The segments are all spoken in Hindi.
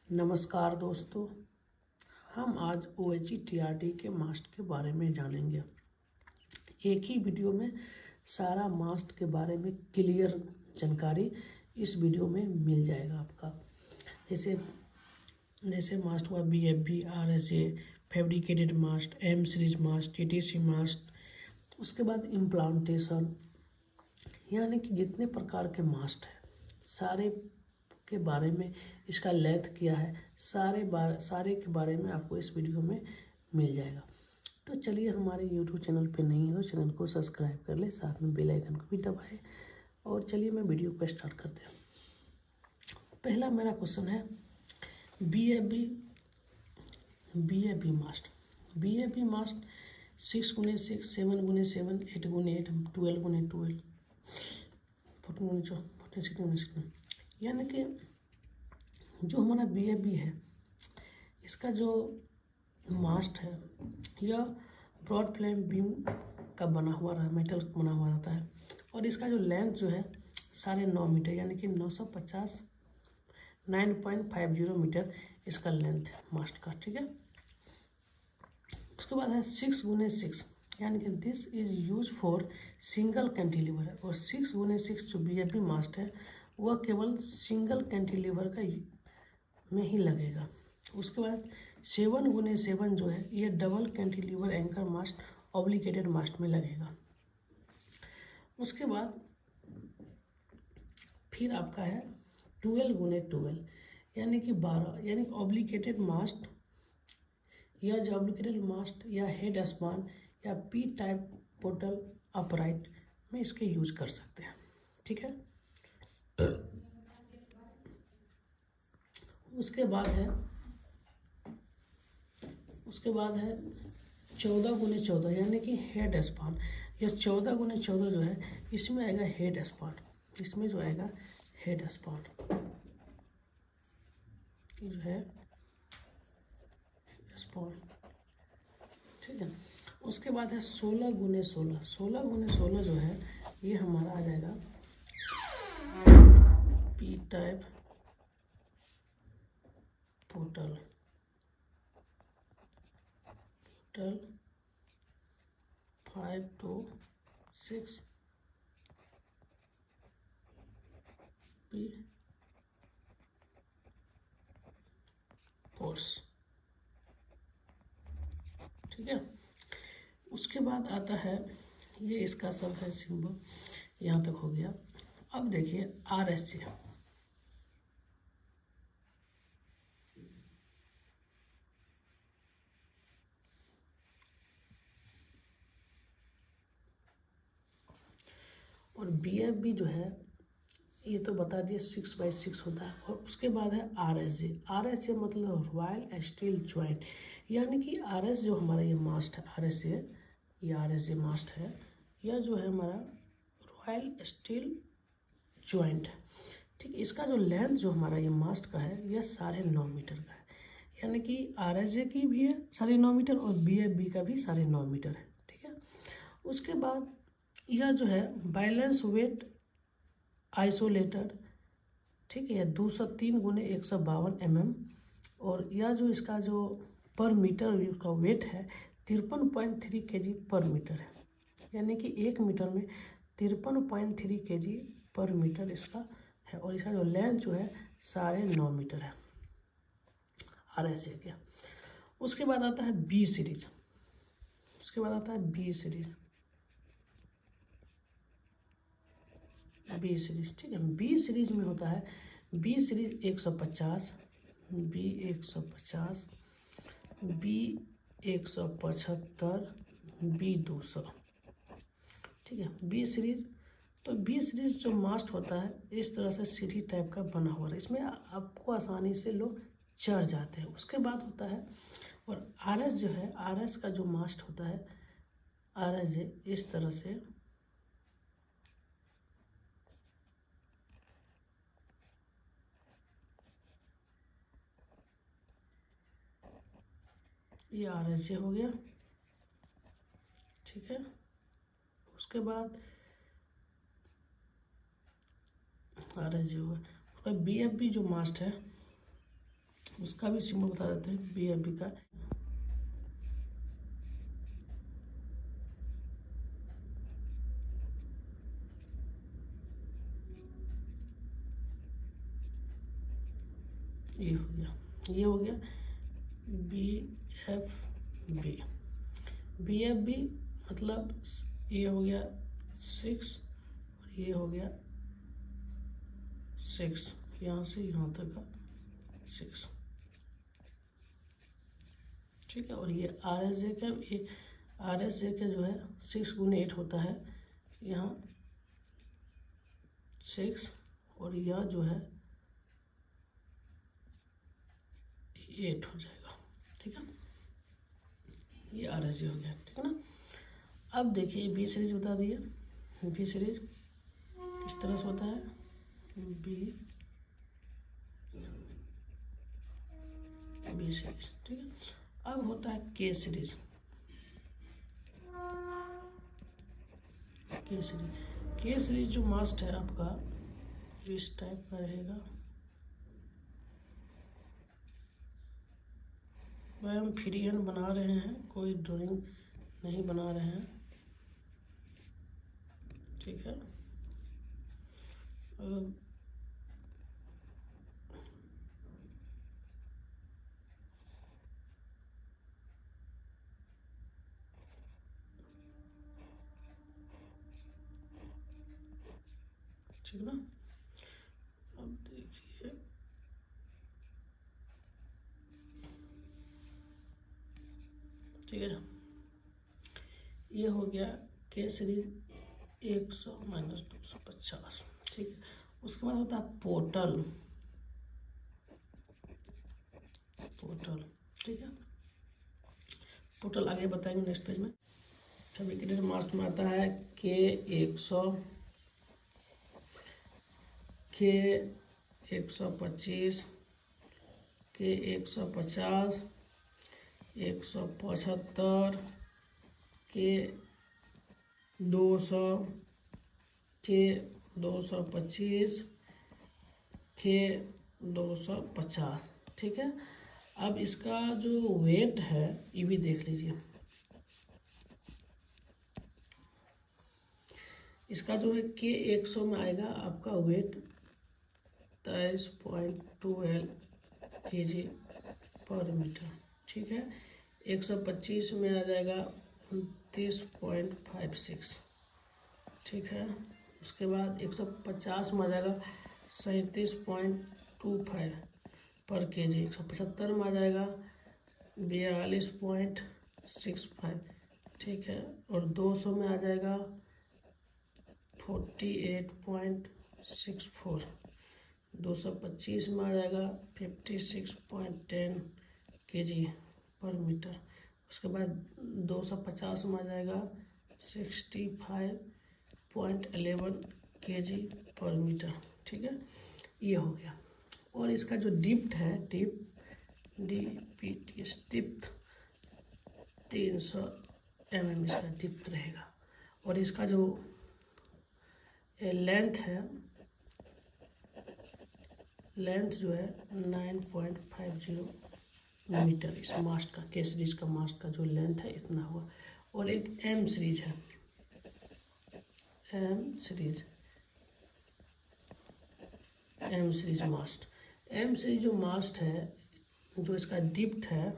नमस्कार दोस्तों, हम आज OHETRT के मास्ट के बारे में जानेंगे। एक ही वीडियो में सारा मास्ट के बारे में क्लियर जानकारी इस वीडियो में मिल जाएगा आपका। जैसे जैसे मास्ट हुआ BFB, RSA, फैब्रिकेटेड मास्ट, M सीरीज मास्ट, TTC मास्ट, उसके बाद इम्प्लांटेशन, यानी कि जितने प्रकार के मास्ट हैं सारे के बारे में, इसका लेंथ क्या है, सारे के बारे में आपको इस वीडियो में मिल जाएगा। तो चलिए, हमारे YouTube चैनल पे नहीं है तो चैनल को सब्सक्राइब कर ले, साथ में बेल आइकन को भी दबाएं। और चलिए मैं वीडियो को स्टार्ट करते हैं। पहला मेरा क्वेश्चन है BFB मास्ट। BFB मास्ट 6x6, 7x7, 8x8, 12x12, 14x14, 46x16, यानी कि जो हमारा BFB है इसका जो मास्ट है यह ब्रॉड फ्लेम बीम का बना हुआ मेटल बना हुआ रहता है, और इसका जो लेंथ जो है 9.5 मीटर, यानी कि 950 9.50 मीटर इसका लेंथ है मास्ट का। ठीक है, उसके बाद है 6x6, यानी कि this is use for single cantilever है, और 6x6 जो BFB मास्ट है वह केवल सिंगल कैंटिलीवर का में ही लगेगा। उसके बाद 7x7 जो है ये डबल कैंटिलीवर एंकर मास्ट ऑब्लिगेटेड मास्ट में लगेगा। उसके बाद फिर आपका है 12x12, यानी कि 12, यानी ऑब्लिगेटेड मास्ट या जो ऑब्लिगेटेड मास्ट या हेड स्पान या P टाइप पोर्टल अपराइट में इसके यूज कर सकते हैं। ठीक है, उसके बाद है 14x14, यानी कि हेड स्पान। यह 14x14 जो है इसमें आएगा हेड स्पान, इसमें जो आएगा हेड स्पान जो है स्पान। ठीक है, उसके बाद है 16x16। 16x16 जो है ये हमारा आ जाएगा P type portal 5 to 6 P force. ठीक है, उसके बाद आता है, ये इसका सब है सिंबल, यहाँ तक हो गया। अब देखिए RSA। और BFB जो है ये तो बता दिए 6x6 होता है। और उसके बाद है RSA। RSA मतलब रॉयल स्टील ज्वाइंट, यानी कि RS जो हमारा ये मास्ट है RSA, ये RSA मास्ट है, यह जो है हमारा रॉयल स्टील ज्वाइंट है। ठीक, इसका जो लेंथ जो हमारा ये मास्ट का है यह 9.5 मीटर का है, यानी कि RSA की भी है 9.5 मीटर और BFB का भी 9.5 मीटर है। ठीक है, उसके बाद यह जो है बैलेंस वेट आइसोलेटर, ठीक है, 203x152 mm, और यह जो इसका जो पर मीटर इसका वेट है 53.3 kg पर मीटर है, यानी कि 1 मीटर में 53.3 kg पर मीटर इसका है, और इसका जो लेंथ जो है 9.5 मीटर है RSA के। उसके बाद आता है B सीरीज। ठीक है, B सीरीज में होता है B series 150, B 150, B 175, B 200। ठीक है, B सीरीज। तो B सीरीज जो मास्ट होता है इस तरह से सीढ़ी टाइप का बना हुआ है, इसमें आपको आसानी से लोग चढ़ जाते हैं। उसके बाद होता है, और RS जो है RS का जो मास्ट होता है RS इस तरह से ये RSA हो गया। ठीक है, उसके बाद RSA हुआ। और BFB जो मास्ट है उसका भी सिंबल बता देते हैं BFB का। ये हो गया, ये हो गया BFB। BFB मतलब ये हो गया 6 और ये हो गया 6, यहाँ से यहाँ तक का 6, ठीक है। और ये RSJ का, ये RSJ का जो है 6 × 8 होता है, यहाँ 6 और यह जो है 8 हो जाएगा, ठीक है। ये RSJ हो गया, ठीक है ना। अब देखिए B सीरीज बता दिए। B सीरीज इस तरह से होता है, B सीरीज, ठीक है। अब होता है K सीरीज। K सीरीज जो मास्ट है आपका इस टाइप का रहेगा। वह हम फ्री हैंड बना रहे हैं, कोई ड्राइंग नहीं बना रहे हैं, ठीक है। ठीक ना। अब देखिए ठीक है, ये हो गया K सीरीज 100 - 250, ठीक है। उसके बाद होता है पोर्टल, ठीक है। पोर्टल आगे बताएंगे नेक्स्ट पेज में। सभी के मास्ट में आता है K100, K125, K150, 175, K200, K225, K250, ठीक है। अब इसका जो वेट है ये भी देख लीजिए। इसका जो है K100 में आएगा आपका वेट 23.12 kg पर मीटर, ठीक है। 125 में आ जाएगा 29.56, ठीक है। उसके बाद 150 में आ जाएगा 37.25 पर kg। 175 में आ जाएगा 42.65, ठीक है। और 200 में आ जाएगा 48.64। 225 में आ जाएगा 56.10 kg पर मीटर। उसके बाद 250 में आ जाएगा 65.11 kg पर मीटर, ठीक है। ये हो गया। और इसका जो डिप्थ है, डिप्थ 300 mm इसका डिप्थ रहेगा। और इसका जो लेंथ है, लेंथ जो है 9.50 मीटर इस मास्ट का, K सीरीज का मास्ट का जो लेंथ है इतना हुआ। और एक M सीरीज है, M सीरीज मास्ट। M सीरीज जो मास्ट है, जो इसका डिप्थ है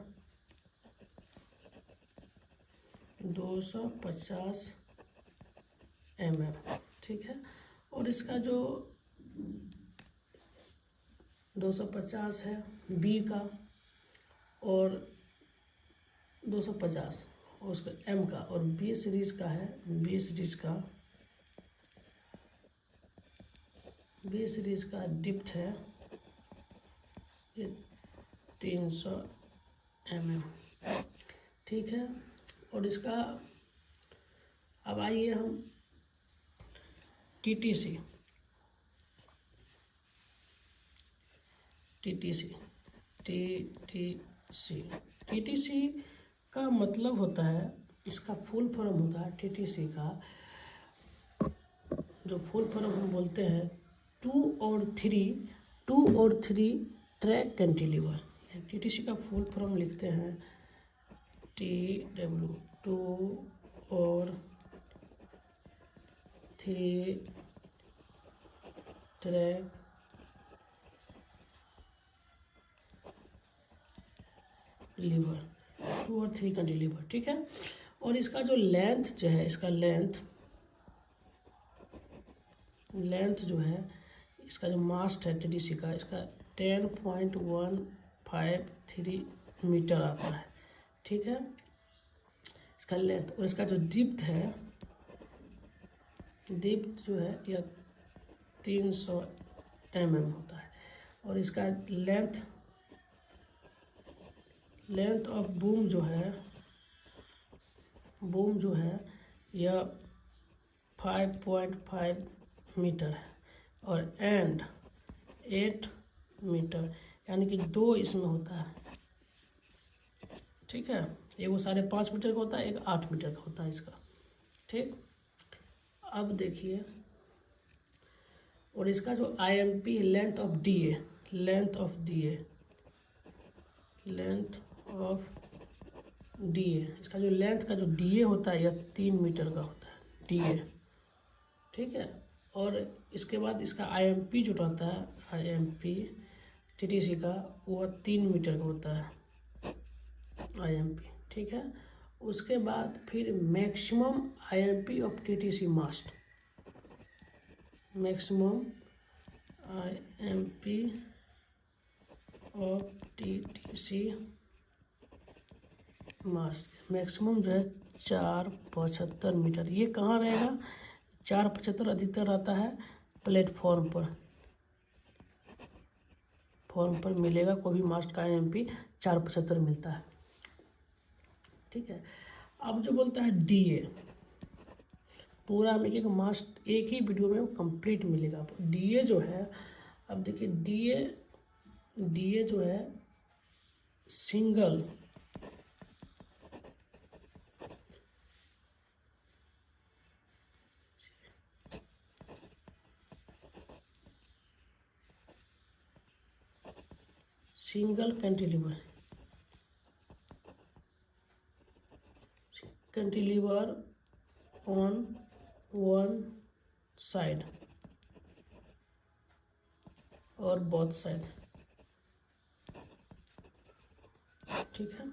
250 mm, ठीक है। और इसका जो 250 है B का और 250 और उसका M का, और B सीरीज का है, B सीरीज का डिप्थ है 300 mm, ठीक है। और इसका अब आइए हम TTC का मतलब होता है, इसका फुल फॉर्म होता है TTC का जो फुल फॉर्म हम बोलते हैं 2 और 3 ट्रैक कैंटिलीवर, टीटीसी का फुल फॉर्म लिखते हैं TW 2 और 3 ट्रैक लीवर, 2 और 3 कैंटिलीवर, ठीक है। और इसका जो लेंथ जो है, इसका लेंथ जो है, इसका जो मास्ट है टीटीसी का, इसका 10.153 मीटर आता है, ठीक है, इसका लेंथ। और इसका जो डिप्थ है, डिप्थ जो है यह 300 mm होता है। और इसका लेंथ ऑफ बूम जो है यह 5.5 मीटर है। और एंड 8 मीटर, यानी कि 2 इसमें होता है, ठीक है। एक वो 5.5 मीटर का होता है, एक 8 मीटर का होता है इसका, ठीक। अब देखिए, और इसका जो IMP लेंथ ऑफ DA, इसका जो लेंथ का जो DA होता है यह 3 मीटर का होता है DA, ठीक है। और इसके बाद इसका IMP जो रहता है, IMP TTC का, वह 3 मीटर का होता है IMP, ठीक है। उसके बाद फिर maximum IMP of TTC mast, maximum IMP of TTC mast, maximum जो है 475 मीटर। ये कहाँ रहेगा? 475 अधिकतर रहता है प्लेटफॉर्म पर मिलेगा, कोई भी मास्ट का IMP 475 मिलता है, ठीक है। अब जो बोलता है DA, पूरा हम एक मास्ट एक ही वीडियो में कंप्लीट मिलेगा आपको। DA जो है, अब देखिए DA जो है single cantilever on one side और बोथ साइड, ठीक है।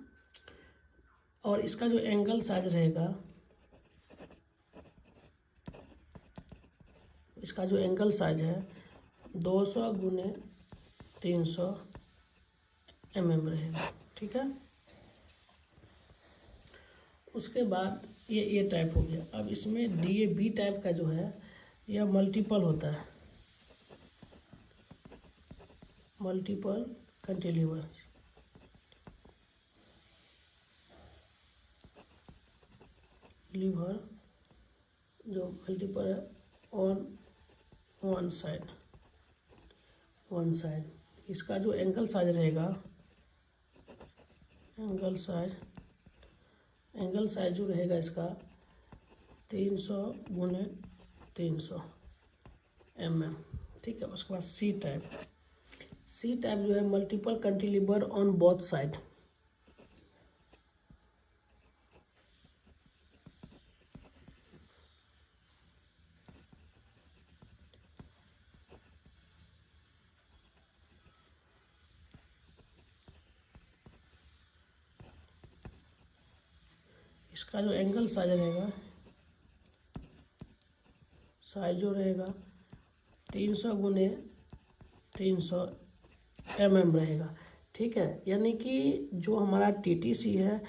और इसका जो एंगल साइज रहेगा, इसका जो एंगल साइज है 200 गुने 300 mm रहेगा, ठीक है। उसके बाद ये टाइप हो गया। अब इसमें DA-B टाइप का जो है यह मल्टीपल होता है, मल्टीपल कैंटिलीवर, लीवर जो मल्टीपल है ऑन वन साइड। इसका जो एंगल साइज रहेगा, एंगल साइज जो रहेगा इसका 300 गुने 300 mm, ठीक है। उसके बाद सी टाइप जो है multiple cantilever on both side, इसका जो एंगल साइज रहेगा, जो रहेगा 300 गुने 300 mm रहेगा, ठीक है। यानी कि जो हमारा TTC है,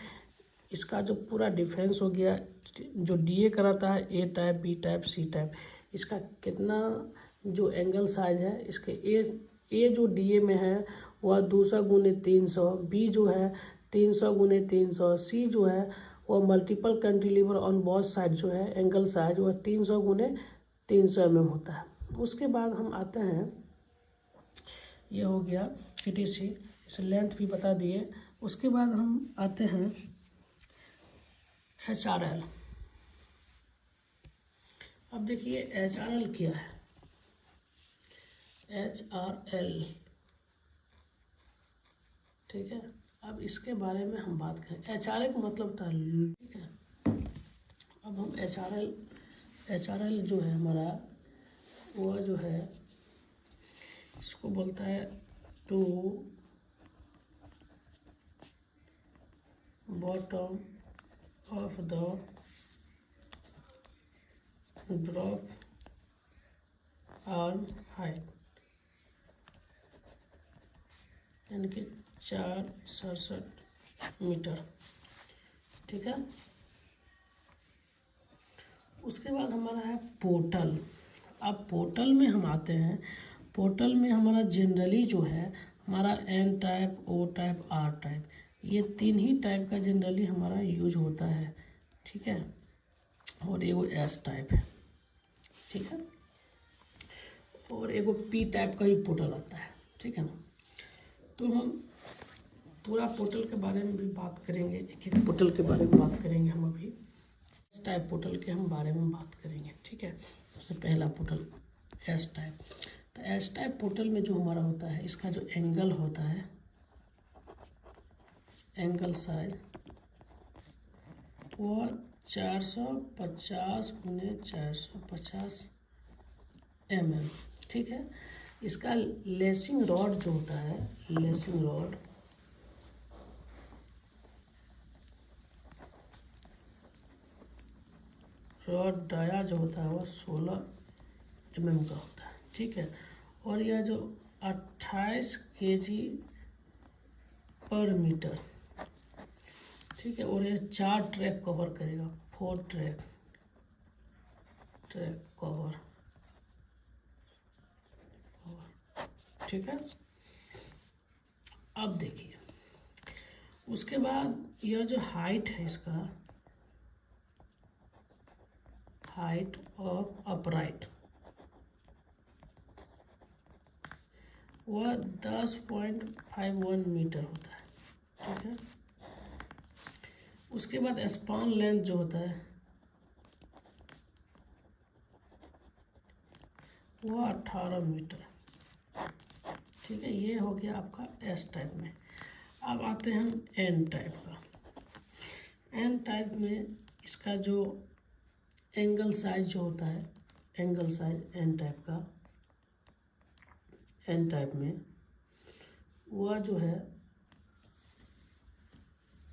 इसका जो पूरा डिफरेंस हो गया, जो DA कराता है A type, B type, C type, इसका कितना जो एंगल साइज है, इसके ए जो DA में है वह 200 गुने 300, B जो है 300 गुने 300, C जो है वह multiple cantilever on both side जो है एंगल साइज वह 300 गुने 300 mm होता है। उसके बाद हम आते हैं, ये हो गया TTC, इसे लेंथ भी बता दिए। उसके बाद हम आते हैं HRL। अब देखिए HRL क्या है। HRL, ठीक है। अब इसके बारे में हम बात करें। HRA का मतलब होता है, ठीक है। अब हम HRL जो है हमारा, वह जो है इसको बोलता है to bottom of the drop arm height, यानी कि 467 मीटर, ठीक है। उसके बाद हमारा है पोर्टल। अब पोर्टल में हम आते हैं। पोर्टल में हमारा जनरली जो है हमारा N type, O type, R type, ये 3 ही टाइप का जनरली हमारा यूज होता है, ठीक है। और एगो S टाइप है, ठीक है। और एगो P टाइप का भी पोर्टल आता है, ठीक है ना। तो हम पूरा पोर्टल के बारे में भी बात करेंगे, एक एक पोर्टल के बारे में बात करेंगे हम अभी। एस टाइप पोर्टल के हम बारे में बात करेंगे, ठीक है। सबसे पहला पोर्टल एस टाइप। तो एस टाइप पोर्टल में जो हमारा होता है, इसका जो एंगल होता है, एंगल साइज, वो 450 गुने 450 mm, ठीक है। इसका लेसिंग रॉड जो होता है, लेसिंग रॉड डाया जो होता है वो 16 mm का होता है, ठीक है। और यह जो 28 kg पर मीटर, ठीक है। और यह 4 ट्रैक कवर करेगा, 4 ट्रैक कवर, ठीक है। अब देखिए, उसके बाद यह जो हाइट है, इसका हाइट ऑफ अपराइट, वह 10.51 मीटर होता है, ठीक है। उसके बाद स्पान लेंथ जो होता है वह 18 मीटर, ठीक है। ये हो गया आपका एस टाइप में। अब आते हैं हम एन टाइप का। एन टाइप में इसका जो एंगल साइज जो होता है, एंगल साइज एन टाइप का, एन टाइप में वह जो है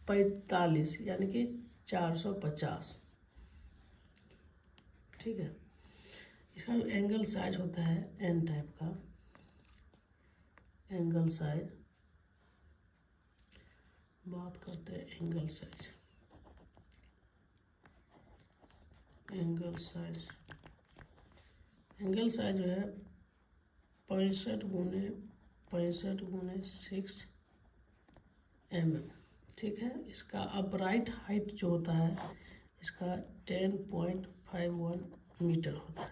45 यानी कि 450, ठीक है। इसका जो एंगल साइज होता है एन टाइप का, एंगल साइज, बात करते हैं एंगल साइज। एंगल साइज जो है 65 गुने 6 mm, ठीक है। इसका अपराइट हाइट जो होता है इसका 10.51 मीटर होता है।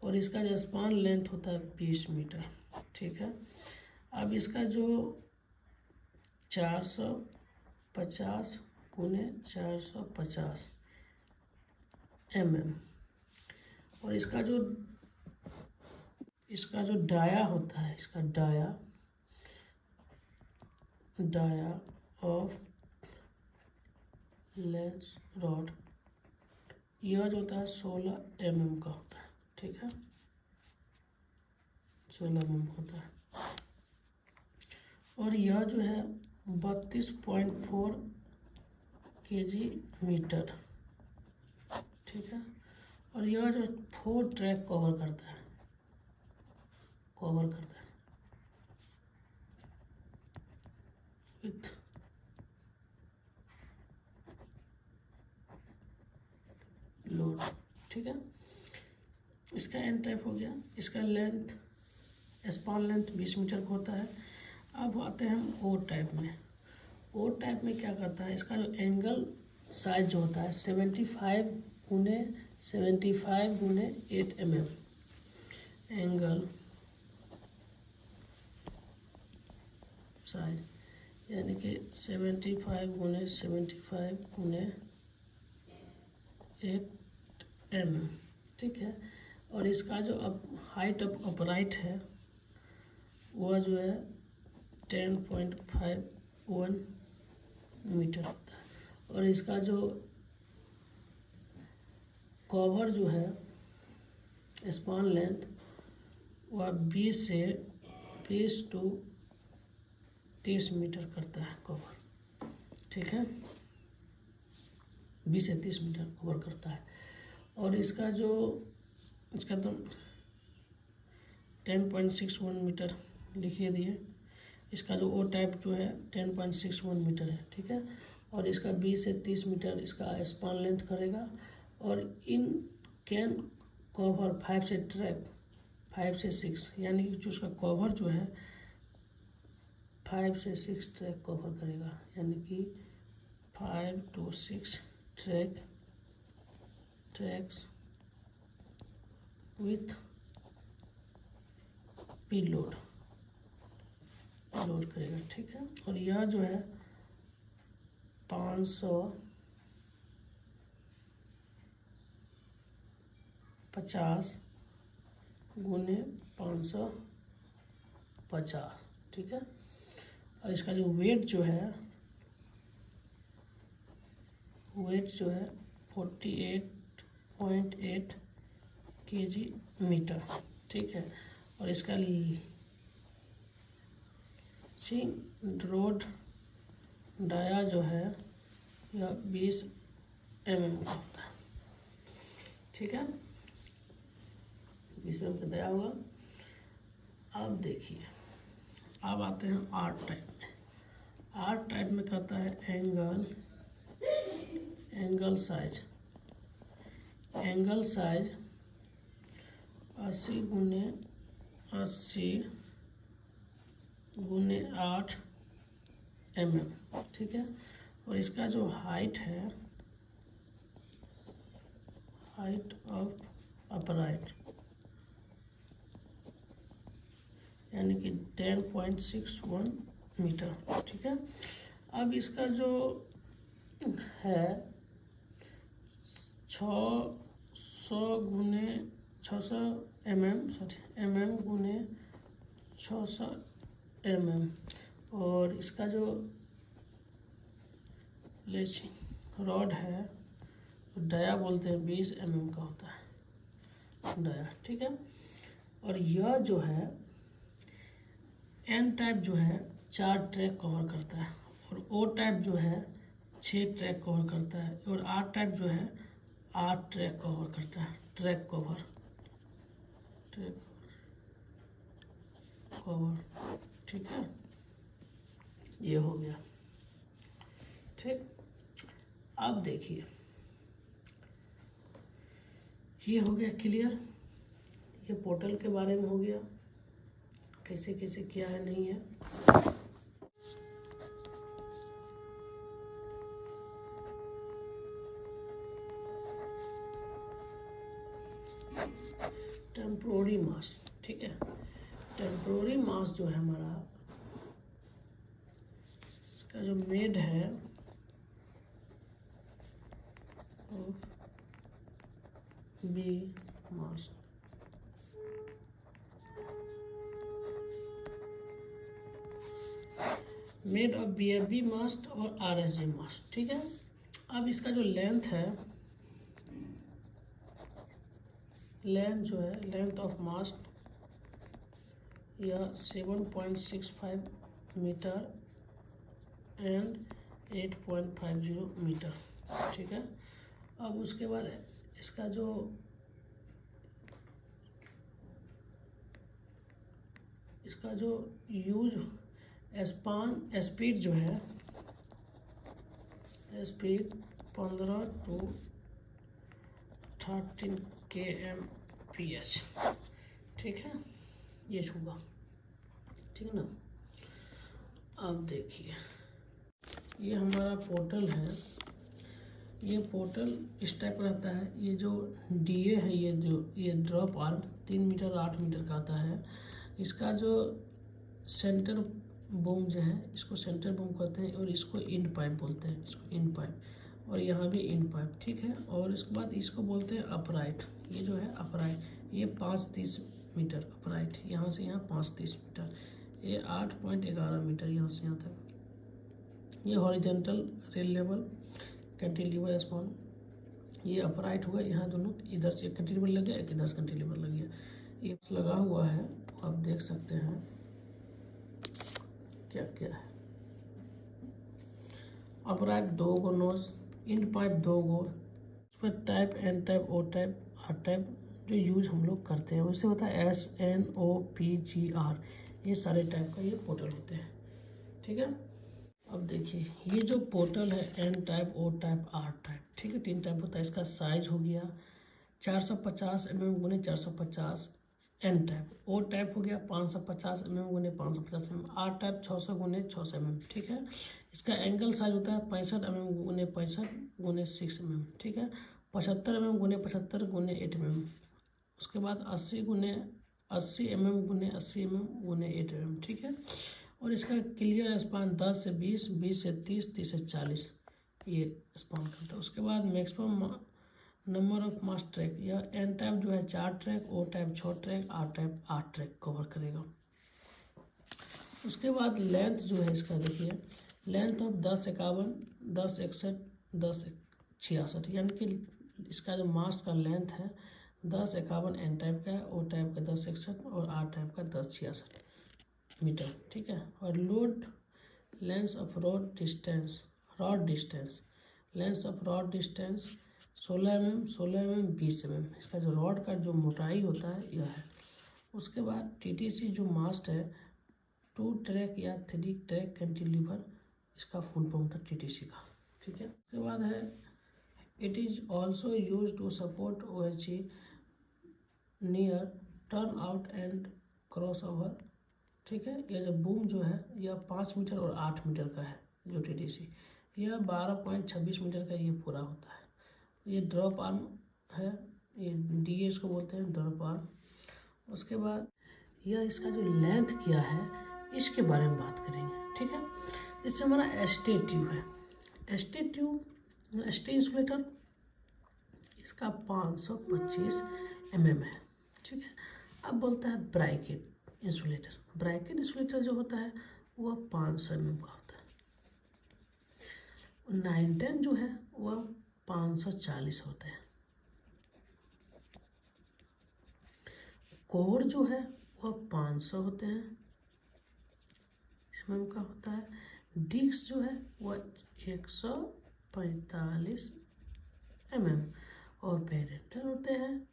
और इसका जो स्पान लेंथ होता है 20 मीटर, ठीक है। अब इसका जो 450 गुने 450 mm, और इसका जो डाया होता है, इसका डाया ऑफ लेंस रॉड, यह जो होता है 16 mm का होता है, ठीक है। 16 mm का होता है। और यह जो है 32.4 kg मीटर, ठीक है। और यह जो 4 ट्रैक कवर करता है विथ लोड, ठीक है। इसका एन टाइप हो गया। इसका लेंथ, स्पान लेंथ 20 मीटर का होता है। अब आते हैं हम ओ टाइप में। ओ टाइप में क्या करता है, इसका जो एंगल साइज जो होता है 75 गुने 8 mm, एंगल साइज यानी कि 75 गुने 8 mm, ठीक है। और इसका जो हाइट ऑफ अपराइट है वह जो है 10.5 मीटर होता है। और इसका जो कवर जो है स्पान लेंथ वह 20 to 30 मीटर करता है कवर, ठीक है, 20 से 30 मीटर कवर करता है। और इसका तो 10.61 मीटर लिखिए दिए। इसका जो ओ टाइप जो है 10.61 मीटर है, ठीक है। और इसका 20 से 30 मीटर इसका स्पान लेंथ करेगा। और इन कैन कवर 5 से ट्रैक 5 से 6, यानी कि जो उसका कवर जो है 5 से 6 ट्रैक कवर करेगा, यानी कि 5 to 6 ट्रैक्स विथ लोड करेगा, ठीक है। और यह जो है 550 गुने 550, ठीक है। और इसका जो वेट जो है 48.8 kg मीटर, ठीक है। और इसका रोड डाया जो है यह 20 mm का होता है, ठीक है, 20 mm का डाया होगा। अब देखिए, अब आते हैं आर्ट टाइप में। आर्ट टाइप में कहता है एंगल साइज 80 गुने 8 mm, ठीक है। और इसका जो हाइट ऑफ अपराइट यानी कि 10.61 मीटर, ठीक है। अब इसका जो है 600 mm गुने 600 mm। और इसका जो रॉड है डाया बोलते हैं 20 mm का होता है डाया, ठीक है। और यह जो है एन टाइप जो है 4 ट्रैक कवर करता है। और ओ टाइप जो है 6 ट्रैक कवर करता है। और आर टाइप जो है 8 ट्रैक कवर करता है, ट्रैक कवर, ठीक है। ये हो गया, ठीक। अब देखिए, ये हो गया क्लियर। ये पोर्टल के बारे में हो गया, कैसे कैसे किया है नहीं है। टेम्पोररी मास, ठीक है। टेम्पोररी मास जो है हमारा, इसका जो मेड है B mass, made of BFB mast और RSG मास्ट, ठीक है। अब इसका जो लेंथ है, जो है लेंथ ऑफ मास्ट यह 7.65 मीटर एंड 8.50 मीटर, ठीक है। अब उसके बाद इसका जो यूज स्पीड जो है, स्पीड 15 to 13 kmph, ठीक है। ये होगा, ठीक है ना। अब देखिए, ये हमारा पोर्टल है। ये पोर्टल इस टाइप रहता है। ये जो DA है, ये ड्रॉप आर्म 3 मीटर 8 मीटर का आता है। इसका जो सेंटर बूम जो है, इसको सेंटर बूम कहते हैं। और इसको इंड पाइप बोलते हैं, इसको इंड पाइप। और यहाँ भी इंड पाइप, ठीक है। और इसके बाद इसको बोलते हैं अपराइट। ये जो है अपराइट, ये 530 मीटर अपराइट, यहाँ से यहाँ 530 मीटर। ये 8.11 मीटर यहाँ से यहाँ तक, ये horizontal rail level cantilever spawn, ये अपराइट हुआ, यहाँ दोनों इधर से कैंटिलीवर लग गया, एक इधर से कैंटिलीवर लग गया, ये लगा हुआ है। आप देख सकते हैं क्या क्या है। Upright 2 go nose, end pipe 2 go, उस पर type N type O type R type जो यूज हम लोग करते हैं, उससे होता है SNOPGR, ये सारे टाइप का ये पोर्टल होते हैं। ठीक है, अब देखिए ये जो पोर्टल है N type O type R type, ठीक है, 3 टाइप होता है। इसका साइज हो गया 450 mm गुने 450 एन टाइप, ओ टाइप हो गया 550 mm गुने 550 mm, आर टाइप 600 गुने 600 mm। ठीक है, इसका एंगल साइज होता है 65 mm गुने 65 गुने 6 mm। ठीक है, 75 mm गुने 75 गुने 8 mm। उसके बाद 80 mm गुने 80 mm गुने 8 mm। ठीक है, और इसका क्लियर स्पान 10 से 20, 20 से 30, 30 से 40 ये स्पान करता है। उसके बाद maximum number of mass track, यह एन टाइप जो है 4 track, O type 6 track, R type 8 track cover करेगा। उसके बाद लेंथ जो है इसका देखिए, लेंथ ऑफ 1051, 1061, 1066, यानी कि इसका जो मास्ट का लेंथ है 1051 एन टाइप का है, ओ टाइप का 1061 और आर टाइप का 1066 मीटर। ठीक है, और load length of rod distance, length of rod distance 16 mm, 20 mm, इसका जो रॉड का जो मोटाई होता है यह है। उसके बाद TTC जो मास्ट है 2 ट्रैक या 3 ट्रैक कैंटिलीवर, इसका फुल फॉर्म था TTC का। ठीक है, उसके बाद है it is also use to support OHE near turn out and cross over. ठीक है, यह जो बूम जो है यह 5 मीटर और 8 मीटर का है जो TTC, यह 12.26 मीटर का ये पूरा होता है। ये ड्रॉप आर्म है, ये DA इसको बोलते हैं, ड्रॉप आर्म। उसके बाद यह इसका जो लेंथ क्या है इसके बारे में बात करेंगे। ठीक है, इससे हमारा एस्टे ट्यूब है, एस्टे इंसुलेटर, इसका 525 mm है। ठीक है, अब बोलता है ब्रैकेट इंसुलेटर जो होता है वह 500 mm का होता है। 910 जो है वह 540 होते हैं। कोर जो है वह 500 होते हैं mm का होता है। डिस्क जो है वह 145 mm, और पैरेंटल होते हैं,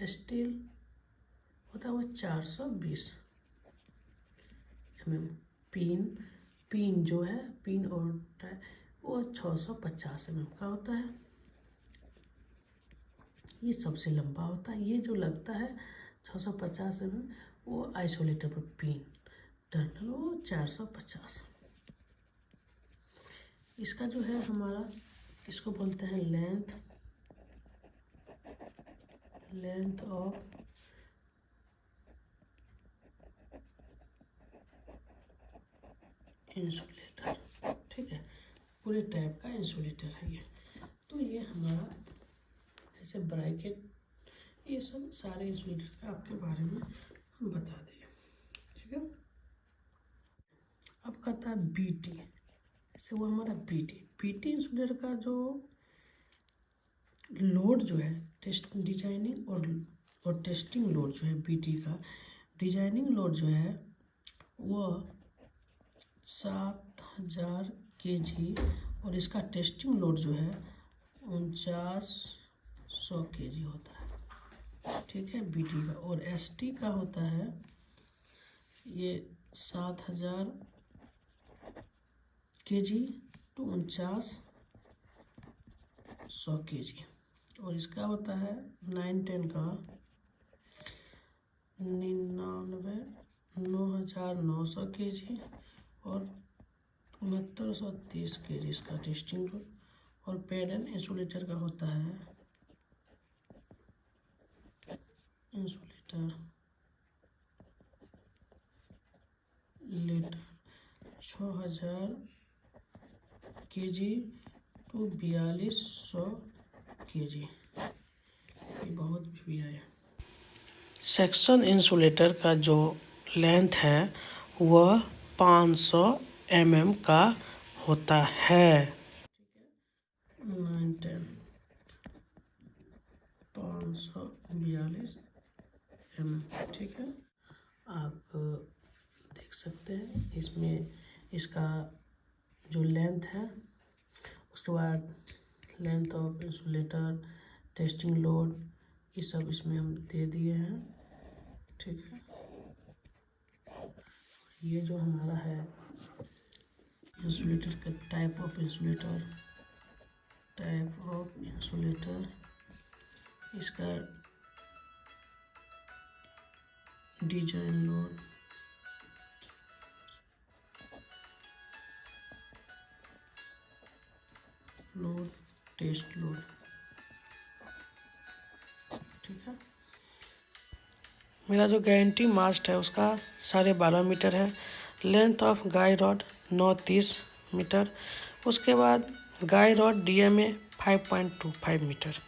स्टील होता है वह 420 mm। पिन जो है पिन और वो 650 mm का होता है, ये सबसे लंबा होता है। ये जो लगता है 650 mm वो आइसोलेटर पर पिन, टर्नल वो 450। इसका जो है हमारा, इसको बोलते हैं लेंथ ऑफ इंसुलेटर। ठीक है, पूरे टाइप का इंसुलेटर है ये। तो ये हमारा ऐसे ब्रैकेट, ये सब सारे इंसुलेटर का आपके बारे में हम बता दें। ठीक है, अब कहता है BT, ऐसे वो हमारा BT इंसुलेटर का जो लोड जो है डिजाइनिंग और टेस्टिंग लोड जो है BT का, डिजाइनिंग लोड जो है वह 7000 kg, और इसका टेस्टिंग लोड जो है 4900 kg होता है। ठीक है, BT का, और ST का होता है ये 7000 kg टू 4900 kg, और इसका होता है 910 का 99,900 kg और 6930 kg इसका टेस्टिंग लोड। और पैडन इंसुलेटर का होता है insulator litre 6000 kg to 4200 kg, ये बहुत भी है। सेक्शन इंसुलेटर का जो लेंथ है वह 500 mm का होता है। 910 542 mm, ठीक है। आप देख सकते हैं इसमें इसका जो लेंथ है, उसके बाद length of insulator, testing load, ये सब इसमें हम दे दिए हैं, ठीक है। ये जो हमारा है इंसुलेटर का टाइप ऑफ इंसुलेटर, इसका डिजाइन लोड, टेस्ट लोड, ठीक है। मेरा जो गारंटी मास्ट है उसका 12.5 मीटर है। लेंथ ऑफ गाई रॉड 930 मीटर। उसके बाद गाई रॉड DMA 5.25 मीटर।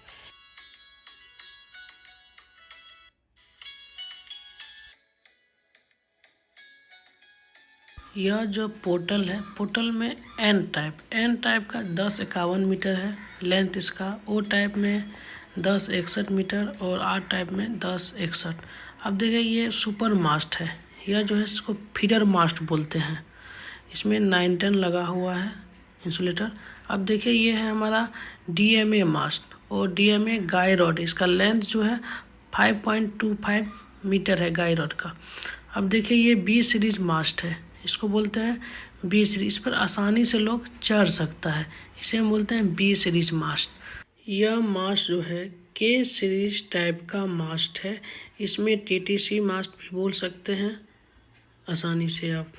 यह जो पोर्टल है, पोर्टल में एन टाइप का 1051 मीटर है लेंथ इसका। ओ टाइप में 1061 मीटर और आर टाइप में 1061। अब देखिए ये सुपर मास्ट है। यह जो है इसको फीडर मास्ट बोलते हैं। इसमें 910 लगा हुआ है इंसुलेटर। अब देखिए ये है हमारा DMA मास्ट और DMA गाई रॉड। इसका लेंथ जो है 5.25 मीटर है गाई रॉड का। अब देखिए ये B सीरीज मास्ट है, इसको बोलते हैं B सीरीज। इस पर आसानी से लोग चढ़ सकता है, इसे हम बोलते हैं B सीरीज मास्ट। यह मास्ट जो है K सीरीज टाइप का मास्ट है। इसमें TTC मास्ट भी बोल सकते हैं आसानी से आप।